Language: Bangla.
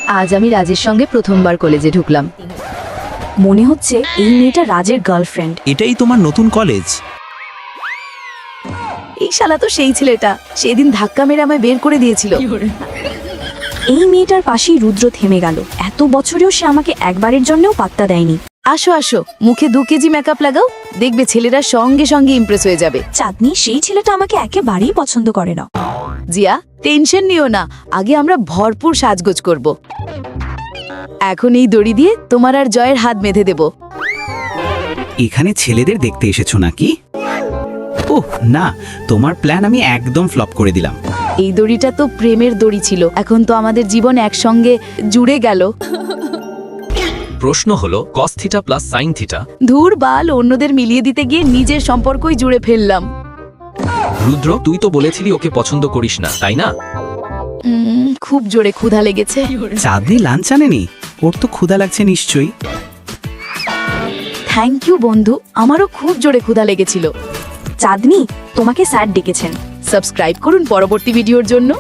আজ আমি রাজের সঙ্গে প্রথমবার কলেজে ঢুকলাম। মনে হচ্ছে এই মেয়েটা রাজের গার্লফ্রেন্ড। এটাই তোমার নতুন কলেজ? এই শালা তো সেই ছেলেটা সেদিন ধাক্কা মেরে আমায় বের করে দিয়েছিল। এই মেয়েটার পাশেই রুদ্র থেমে গেল। এত বছরেও সে আমাকে একবারের জন্যও পাত্তা দেয়নি। আসো আসো, মুখে 2 কেজি মেকআপ লাগাও, দেখবে ছেলেরা সঙ্গে সঙ্গে ইমপ্রেস হয়ে যাবে। চাঁদনি, সেই ছেলেটা আমাকে একেবারেই পছন্দ করে না। জিয়া, টেনশন নিও না, আগে আমরা ভরপুর সাজগোজ করব। এখন এই দড়ি দিয়ে তোমার আর জয়ের হাত বেঁধে দেব। এখানে ছেলেদের দেখতে এসেছো নাকি? ওহ না, তোমার প্ল্যান আমি একদম ফ্লপ করে দিলাম। এই দড়িটা তো প্রেমের দড়ি ছিল, এখন তো আমাদের জীবন একসঙ্গে জুড়ে গেল। প্রশ্ন হলো cos θ প্লাস sin θ। ধুর বাল, অন্যদের মিলিয়ে দিতে গিয়ে নিজের সম্পর্কই জুড়ে ফেললাম। রুদ্র, তুই তো বলেছিলি ওকে পছন্দ করিস না, তাই না? খুব জোরে ক্ষুধা লেগেছে। চাঁদনি লাঞ্চ আনেনি? ওর তো ক্ষুধা লাগছে নিশ্চয়ই। থ্যাংক ইউ বন্ধু, আমারও খুব জোরে ক্ষুধা লেগেছিল। চাঁদনি, তোমাকে স্যার ডেকেছেন। সাবস্ক্রাইব করুন পরবর্তী ভিডিওর জন্য।